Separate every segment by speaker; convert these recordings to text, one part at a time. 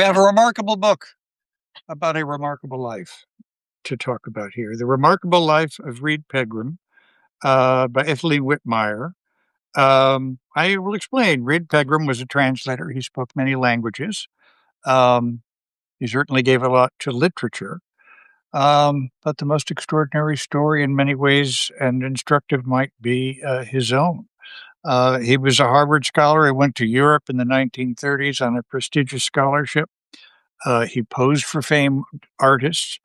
Speaker 1: We have a remarkable book about a remarkable life to talk about here. The Remarkable Life of Reed Pegram by Ethelene Whitmire. I will explain. Reed Pegram was a translator. He spoke many languages. Um, he certainly gave a lot to literature. But the most extraordinary story in many ways and instructive might be his own. He was a Harvard scholar. He went to Europe in the 1930s on a prestigious scholarship. He posed for famed artists.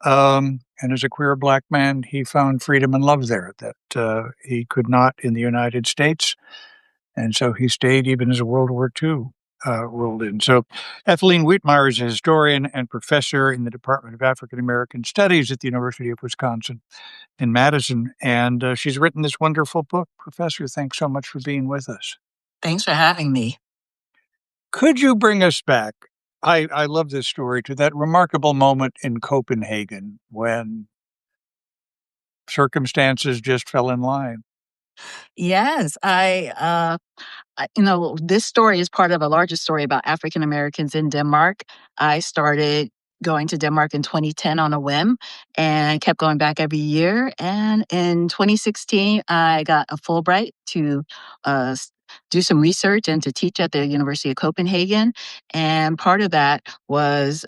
Speaker 1: And as a queer black man, he found freedom and love there that he could not in the United States. And so he stayed even as World War II rolled in. So Ethelene Whitmire is a historian and professor in the Department of African American Studies at the University of Wisconsin in Madison. And she's written this wonderful book. Professor, thanks so much for being with us.
Speaker 2: Thanks for having me.
Speaker 1: Could you bring us back? I love this story to that remarkable moment in Copenhagen when circumstances just fell in line.
Speaker 2: Yes, this story is part of a larger story about African Americans in Denmark. I started going to Denmark in 2010 on a whim and kept going back every year. And in 2016, I got a Fulbright to do some research and to teach at the University of Copenhagen. And part of that was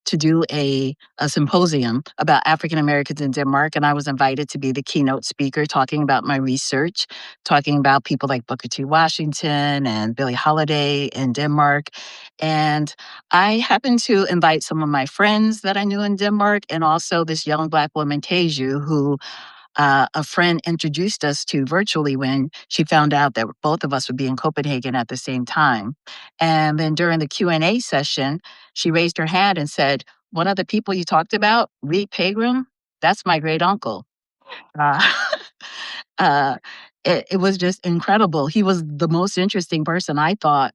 Speaker 2: to do a symposium about African Americans in Denmark. And I was invited to be the keynote speaker talking about my research, talking about people like Booker T. Washington and Billie Holiday in Denmark. And I happened to invite some of my friends that I knew in Denmark and also this young Black woman, Teju, who a friend introduced us to virtually when she found out that both of us would be in Copenhagen at the same time. And then during the Q&A session, she raised her hand and said, "One of the people you talked about, Reed Pegram, that's my great uncle." Uh, uh, it was just incredible. He was the most interesting person I thought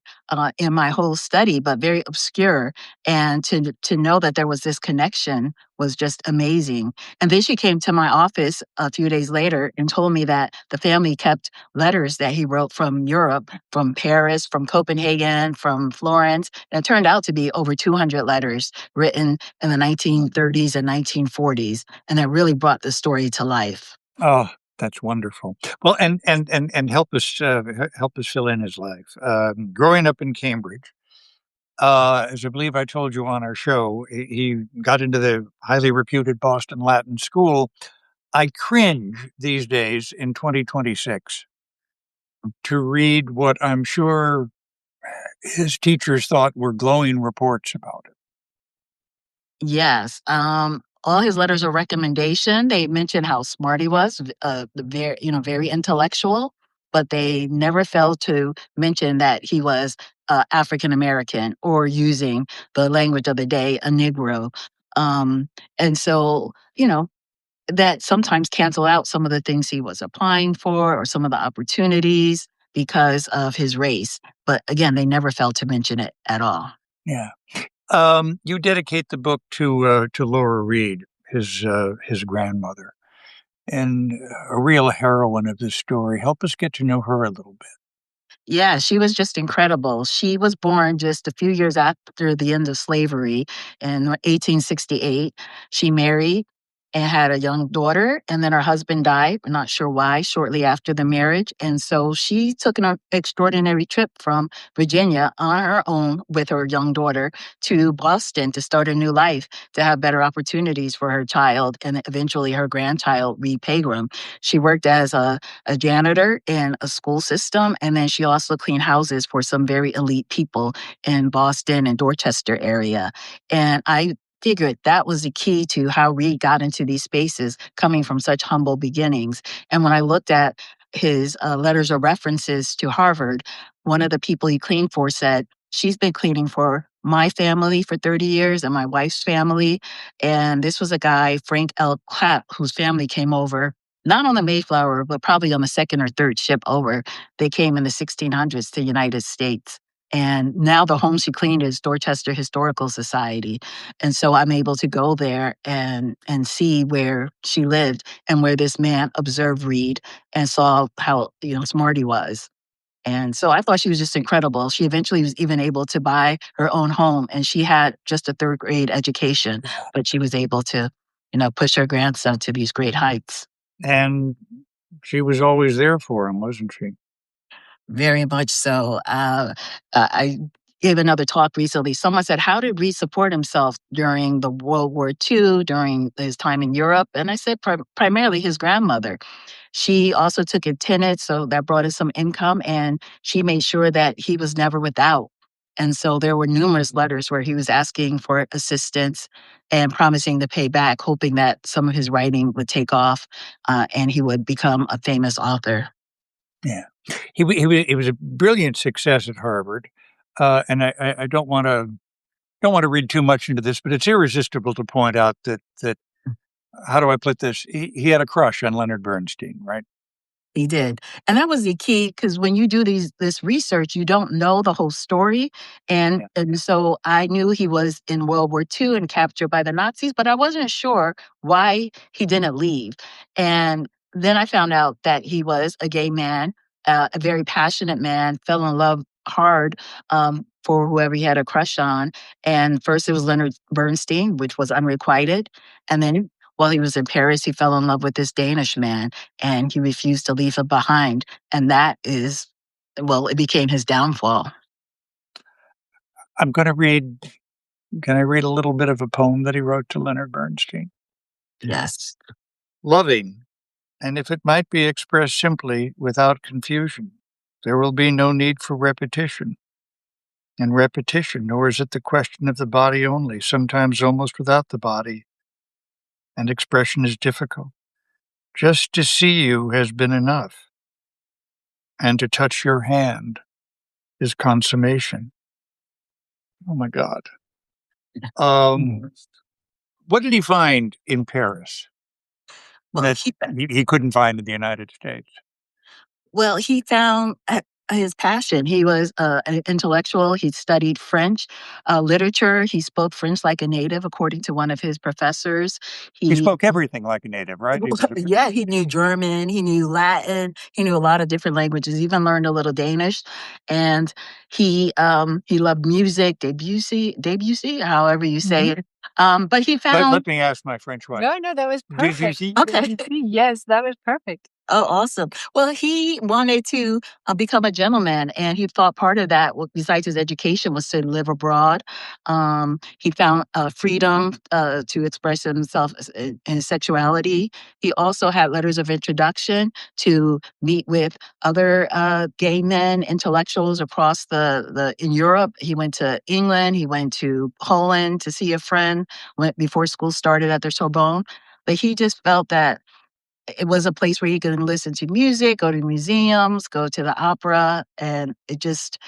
Speaker 2: in my whole study, but very obscure. And to know that there was this connection was just amazing. And then she came to my office a few days later and told me that the family kept letters that he wrote from Europe, from Paris, from Copenhagen, from Florence. And it turned out to be over 200 letters written in the 1930s and 1940s. And that really brought the story to life.
Speaker 1: Oh, that's wonderful. Well, and help us fill in his life. Growing up in Cambridge, as I believe I told you on our show, he got into the highly reputed Boston Latin School. I cringe these days in 2026 to read what I'm sure his teachers thought were glowing reports about it.
Speaker 2: Yes. All his letters of recommendation, they mentioned how smart he was, very intellectual, but they never failed to mention that he was African American or using the language of the day, a Negro. Um, and so, that sometimes cancel out some of the things he was applying for or some of the opportunities because of his race. But again, they never failed to mention it at all.
Speaker 1: Yeah. You dedicate the book to Laura Reed, his grandmother, and a real heroine of this story. Help us get to know her a little bit.
Speaker 2: Yeah, she was just incredible. She was born just a few years after the end of slavery in 1868. She married and had a young daughter, and then her husband died, we're not sure why, shortly after the marriage. And so she took an extraordinary trip from Virginia on her own with her young daughter to Boston to start a new life, to have better opportunities for her child and eventually her grandchild, Reed Pegram. She worked as a janitor in a school system. And then she also cleaned houses for some very elite people in Boston and Dorchester area. And I figured that was the key to how Reed got into these spaces coming from such humble beginnings. And when I looked at his letters of references to Harvard, one of the people he cleaned for said, "She's been cleaning for my family for 30 years and my wife's family." And this was a guy, Frank L. Clapp, whose family came over not on the Mayflower, but probably on the second or third ship over. They came in the 1600s to the United States. And now the home she cleaned is Dorchester Historical Society. And so I'm able to go there and see where she lived and where this man observed Reed and saw how smart he was. And so I thought she was just incredible. She eventually was even able to buy her own home, and she had just a third grade education, but she was able to, push her grandson to these great heights.
Speaker 1: And she was always there for him, wasn't she?
Speaker 2: Very much so. I gave another talk recently. Someone said, "How did Reed support himself during the World War II, during his time in Europe?" And I said, primarily his grandmother. She also took in tenants, so that brought in some income, and she made sure that he was never without. And so there were numerous letters where he was asking for assistance and promising to pay back, hoping that some of his writing would take off and he would become a famous author.
Speaker 1: Yeah. He was a brilliant success at Harvard, and I don't want to read too much into this, but it's irresistible to point out that how do I put this? He had a crush on Leonard Bernstein, right?
Speaker 2: He did. And that was the key because when you do this research, you don't know the whole story. And
Speaker 1: Yeah.
Speaker 2: and so I knew he was in World War II and captured by the Nazis, but I wasn't sure why he didn't leave. And then I found out that he was a gay man, a very passionate man, fell in love hard for whoever he had a crush on. And first it was Leonard Bernstein, which was unrequited. And then while he was in Paris, he fell in love with this Danish man and he refused to leave him behind. And that is, well, it became his downfall.
Speaker 1: I'm going to read. Can I read a little bit of a poem that he wrote to Leonard Bernstein?
Speaker 2: Yes.
Speaker 1: Loving, and if it might be expressed simply without confusion, there will be no need for repetition. And repetition, nor is it the question of the body only, sometimes almost without the body, and expression is difficult. Just to see you has been enough, and to touch your hand is consummation. Oh my God. Um,
Speaker 2: Mm.
Speaker 1: what did he find in Paris
Speaker 2: Well,
Speaker 1: that he couldn't find in the United States?
Speaker 2: he found his passion. He was an intellectual. He studied French literature. He spoke French like a native, according to one of his professors.
Speaker 1: He
Speaker 2: He
Speaker 1: spoke everything like a native, right? He was a,
Speaker 2: Yeah, he knew German, he knew Latin, he knew a lot of different languages, even learned a little Danish, and he loved music, Debussy, however you say
Speaker 3: Mhm.
Speaker 2: it. But he
Speaker 1: let
Speaker 2: found
Speaker 1: me ask my French wife.
Speaker 3: No, that was
Speaker 1: Did you
Speaker 3: perfect.
Speaker 1: see?
Speaker 2: okay.
Speaker 3: Yes, that was perfect.
Speaker 2: Oh, awesome. Well, he wanted to become a gentleman, and he thought part of that, besides his education, was to live abroad. He found freedom to express himself in his sexuality. He also had letters of introduction to meet with other gay men, intellectuals across in Europe. He went to England. He went to Poland to see a friend. Went before school started at the Sorbonne, but he just felt that it was a place where you could listen to music, go to museums, go to the opera, and he just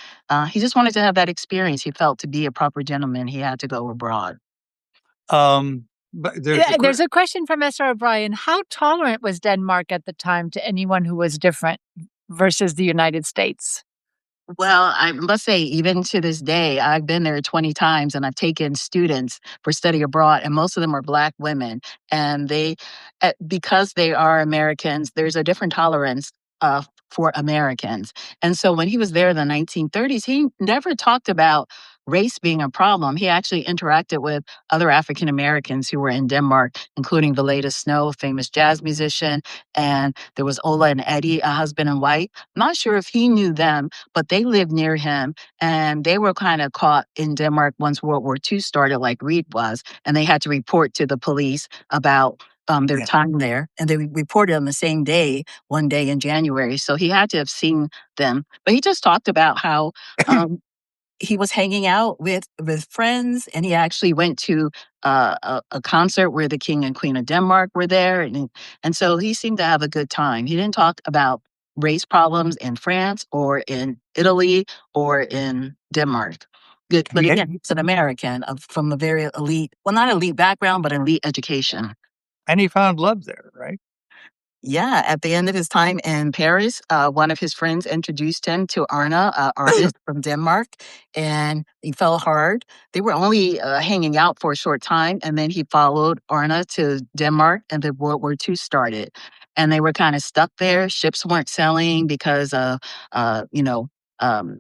Speaker 2: wanted to have that experience. He felt to be a proper gentleman, he had to go abroad.
Speaker 1: But there's a
Speaker 3: There's a question from Esther O'Brien. How tolerant was Denmark at the time to anyone who was different versus the United States?
Speaker 2: Well, I must say, even to this day, I've been there 20 times and I've taken students for study abroad, and most of them are Black women. And because they are Americans, there's a different tolerance for Americans. And so when he was there in the 1930s, he never talked about race being a problem. He actually interacted with other African Americans who were in Denmark, including Villeda Snow, a famous jazz musician. And there was Ola and Eddie, a husband and wife. Not sure if he knew them, but they lived near him and they were kind of caught in Denmark once World War II started, like Reed was, and they had to report to the police about their
Speaker 1: yeah.
Speaker 2: time there. And they reported on the same day, one day in January. So he had to have seen them. But he just talked about how um, he was hanging out with friends, and he actually went to a concert where the King and Queen of Denmark were there, and so he seemed to have a good time. He didn't talk about race problems in France or in Italy or in Denmark. Good, but
Speaker 1: He,
Speaker 2: again, he's an American from a very elite, well, not elite background, but elite education.
Speaker 1: and he found love there, right?
Speaker 2: Yeah, at the end of his time in Paris, one of his friends introduced him to Arna, an artist from Denmark, and he fell hard. They were only hanging out for a short time, and then he followed Arna to Denmark, and then World War II started. and they were kind of stuck there. Ships weren't sailing because of,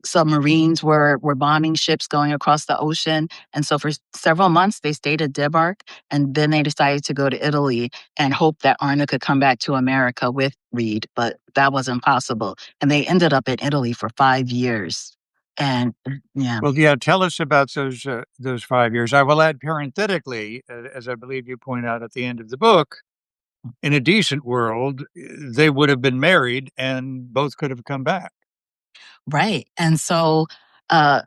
Speaker 2: submarines were bombing ships going across the ocean. And so for several months, they stayed at Denmark, and then they decided to go to Italy and hope that Arna could come back to America with Reed, but that wasn't possible. And they ended up in Italy for 5 years. And yeah.
Speaker 1: Well, yeah, tell us about those 5 years. I will add parenthetically, as I believe you point out at the end of the book, in a decent world, they would have been married and both could have come back.
Speaker 2: Right. And so,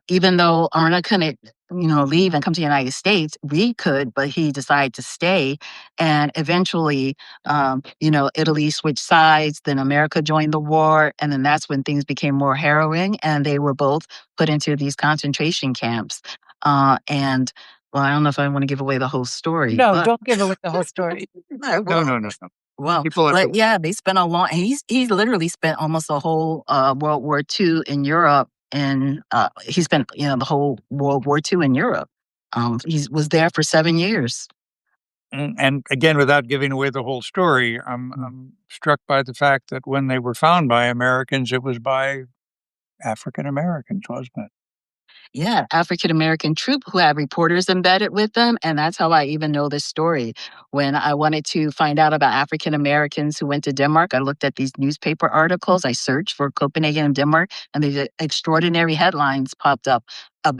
Speaker 2: even though Arna couldn't, leave and come to the United States, Reed could, but he decided to stay. And eventually, Italy switched sides, then America joined the war. And then that's when things became more harrowing. And they were both put into these concentration camps. And well, I don't know if I want to give away the whole story.
Speaker 3: No,
Speaker 2: but
Speaker 3: don't give away the whole story.
Speaker 2: I
Speaker 1: No,
Speaker 2: will.
Speaker 1: no, no, no.
Speaker 2: Well,
Speaker 1: People have
Speaker 2: but
Speaker 1: to,
Speaker 2: yeah, they spent a long. He's literally spent almost the whole World War II in Europe, and he spent the whole World War II in Europe. He was there for 7 years.
Speaker 1: and again, without giving away the whole story, I'm struck by the fact that when they were found by Americans, it was by African Americans, wasn't it?
Speaker 2: Yeah, African American troop who had reporters embedded with them. And that's how I even know this story. When I wanted to find out about African Americans who went to Denmark, I looked at these newspaper articles. I searched for Copenhagen and Denmark, and these extraordinary headlines popped up.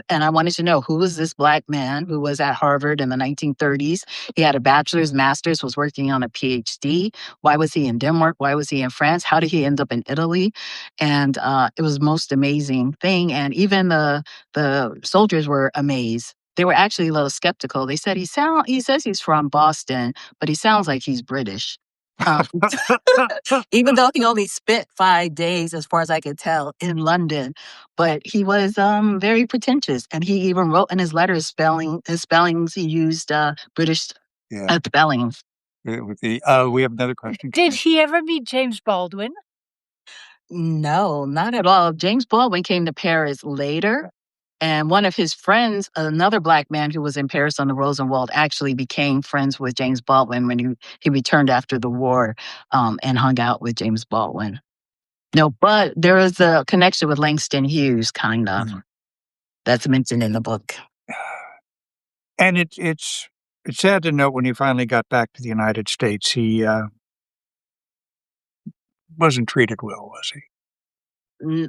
Speaker 2: And I wanted to know, who was this Black man who was at Harvard in the 1930s? He had a bachelor's, master's, was working on a PhD. Why was he in Denmark? Why was he in France? How did he end up in Italy? And it was the most amazing thing. And even the soldiers were amazed. They were actually a little skeptical. They said he says he's from Boston, but he sounds like he's British. Um, even though he only spent 5 days, as far as I could tell, in London, but he was very pretentious, and he even wrote in his letters his spellings. He used British
Speaker 1: Yeah.
Speaker 2: spellings.
Speaker 1: We have another question.
Speaker 3: Did he ever meet James Baldwin?
Speaker 2: No, not at all. James Baldwin came to Paris later. And one of his friends, another Black man who was in Paris on the Rosenwald, actually became friends with James Baldwin when he returned after the war, and hung out with James Baldwin. No, but there is a connection with Langston Hughes, kind of, that's mentioned in the book.
Speaker 1: And it's sad to note when he finally got back to the United States, he wasn't treated well, was he?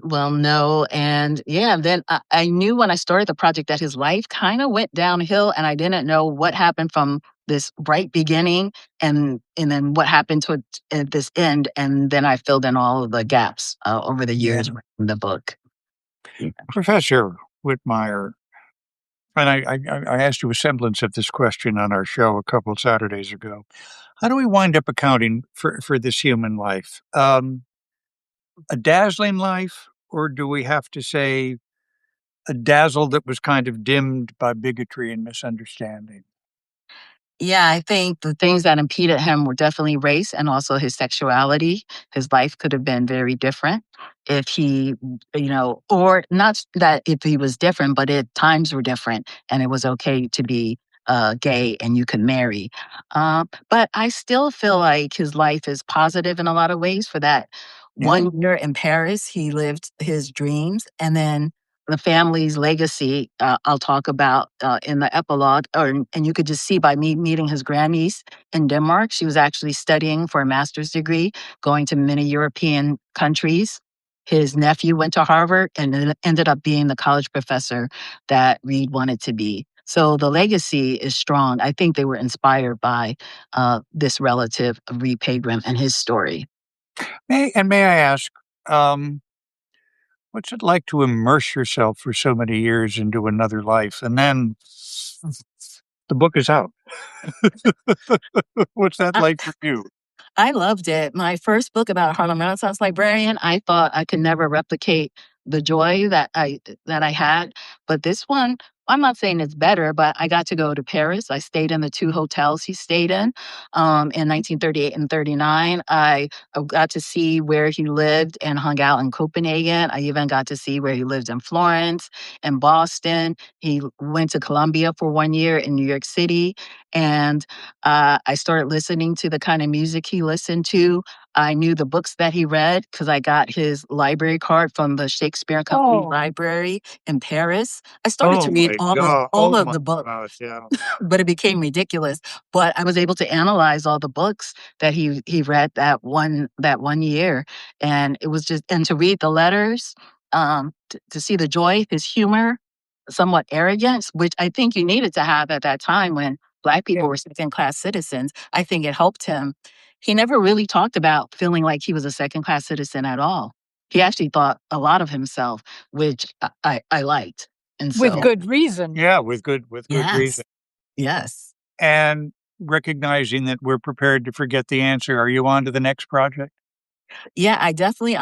Speaker 2: Well, no. And yeah, then I knew when I started the project that his life kind of went downhill, and I didn't know what happened from this bright beginning and then what happened to it at this end. And then I filled in all of the gaps over the years in the book.
Speaker 1: Professor Whitmire, and I asked you a semblance of this question on our show a couple of Saturdays ago. How do we wind up accounting for this human life? A dazzling life, or do we have to say a dazzle that was kind of dimmed by bigotry and misunderstanding?
Speaker 2: Yeah, I think the things that impeded him were definitely race and also his sexuality. His life could have been very different if he, or not that if he was different, but times were different and it was okay to be gay and you could marry. But I still feel like his life is positive in a lot of ways. For that
Speaker 1: Yeah.
Speaker 2: 1 year in Paris, he lived his dreams, and then the family's legacy, I'll talk about in the epilogue, and you could just see by me meeting his grandniece in Denmark. She was actually studying for a master's degree, going to many European countries. His nephew went to Harvard and ended up being the college professor that Reed wanted to be. So the legacy is strong. I think they were inspired by this relative of Reed Pegram and his story.
Speaker 1: May I ask, what's it like to immerse yourself for so many years into another life, and then the book is out? What's that like for you?
Speaker 2: I loved it. My first book about a Harlem Renaissance librarian, I thought I could never replicate the joy that I had. But this one, I'm not saying it's better, but I got to go to Paris. I stayed in the 2 hotels he stayed in 1938 and 39. I got to see where he lived and hung out in Copenhagen. I even got to see where he lived in Florence and Boston. He went to Columbia for 1 year in New York City. And I started listening to the kind of music he listened to. I knew the books that he read because I got his library card from the Shakespeare Company Library in Paris. I started to read all of the books,
Speaker 1: yeah.
Speaker 2: but it became ridiculous. But I was able to analyze all the books that he read that one year, and it was just and to read the letters, to see the joy, his humor, somewhat arrogance, which I think you needed to have at that time when Black people were second-class citizens. I think it helped him. He never really talked about feeling like he was a second-class citizen at all. He actually thought a lot of himself, which I liked. And so,
Speaker 3: with good reason.
Speaker 1: Yeah, with good reason.
Speaker 2: Yes.
Speaker 1: And recognizing that we're prepared to forget the answer. Are you on to the next project?
Speaker 2: Yeah, I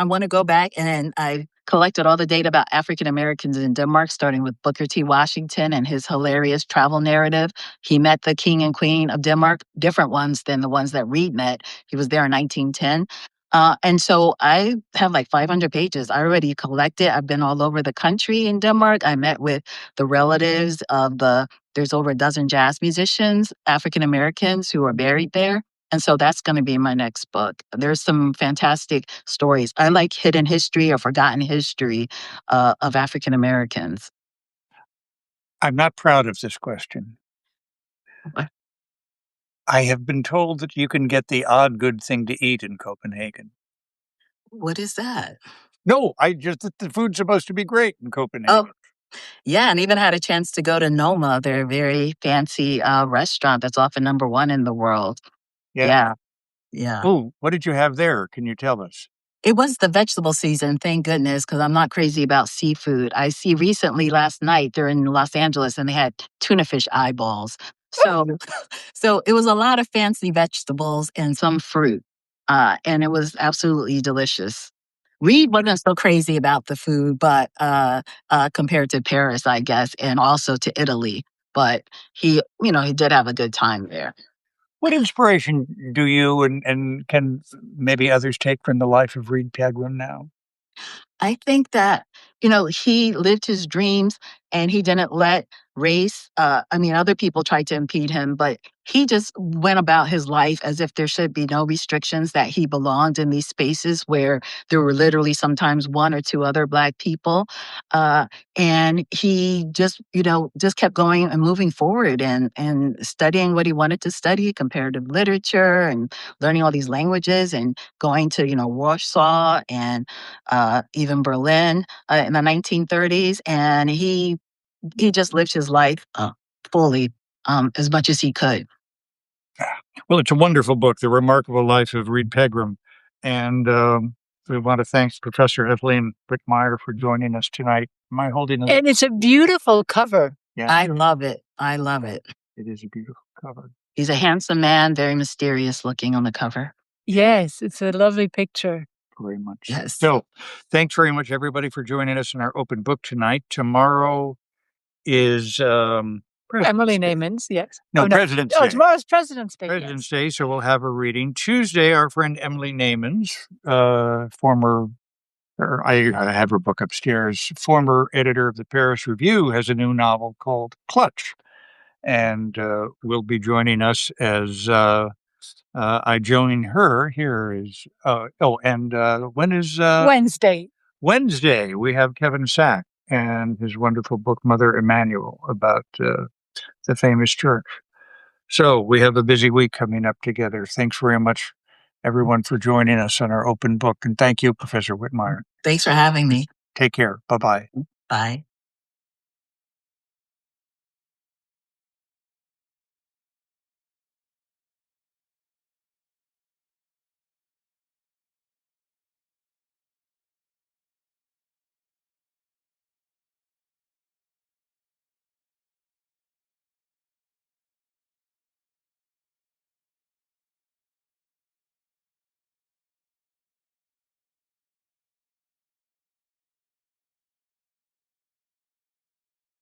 Speaker 2: want to go back, and I collected all the data about African Americans in Denmark, starting with Booker T. Washington and his hilarious travel narrative. He met the king and queen of Denmark, different ones than the ones that Reed met. He was there in 1910. And so I have like 500 pages. I already collected. I've been all over the country in Denmark. I met with the relatives of there's over a dozen jazz musicians, African Americans, who are buried there. And so that's going to be my next book. There's some fantastic stories. I like hidden history or forgotten history of African Americans.
Speaker 1: I'm not proud of this question.
Speaker 2: What?
Speaker 1: I have been told that you can get the odd good thing to eat in Copenhagen.
Speaker 2: What is that?
Speaker 1: No, the food's supposed to be great in Copenhagen.
Speaker 2: Oh, yeah, and even had a chance to go to Noma, their very fancy restaurant that's often #1 in the world. Yeah.
Speaker 1: Oh, what did you have there? Can you tell us?
Speaker 2: It was the vegetable season, thank goodness, because I'm not crazy about seafood. I see recently last night they're in Los Angeles and they had tuna fish eyeballs. So it was a lot of fancy vegetables and some fruit, and it was absolutely delicious. Reed wasn't so crazy about the food, but compared to Paris, I guess, and also to Italy. But he did have a good time there.
Speaker 1: What inspiration do you and can maybe others take from the life of Reed PEGGRAM now?
Speaker 2: I think that, he lived his dreams and he didn't let race, other people tried to impede him, but he just went about his life as if there should be no restrictions, that he belonged in these spaces where there were literally sometimes one or two other Black people. And he just kept going and moving forward and studying what he wanted to study, comparative literature, and learning all these languages and going to, Warsaw and even Berlin in the 1930s. And he just lived his life fully, as much as he could.
Speaker 1: Well, it's a wonderful book, The Remarkable Life of Reed PEGGRAM. And we want to thank Professor Ethelene Whitmire for joining us tonight. Am I holding it?
Speaker 3: And it's a beautiful cover.
Speaker 2: Yeah. I love it. I love it.
Speaker 1: It is a beautiful cover.
Speaker 2: He's a handsome man, very mysterious looking on the cover.
Speaker 3: Yes, it's a lovely picture.
Speaker 1: Very much.
Speaker 2: Yes.
Speaker 1: So thanks very much, everybody, for joining us in our open book tonight. Tomorrow is
Speaker 3: Emily Naiman's, yes.
Speaker 1: President's Day.
Speaker 3: Oh, tomorrow's President's Day.
Speaker 1: President's Day, so we'll have a reading. Tuesday, our friend Emily Naiman's, I have her book upstairs, former editor of the Paris Review, has a new novel called Clutch, and will be joining us as I join her. Here is, when is
Speaker 3: Wednesday.
Speaker 1: Wednesday, we have Kevin Sack and his wonderful book, Mother Emanuel, about the famous church. So we have a busy week coming up together. Thanks very much, everyone, for joining us on our open book. And thank you, Professor Whitmire.
Speaker 2: Thanks for having me.
Speaker 1: Take care. Bye-bye.
Speaker 2: Bye.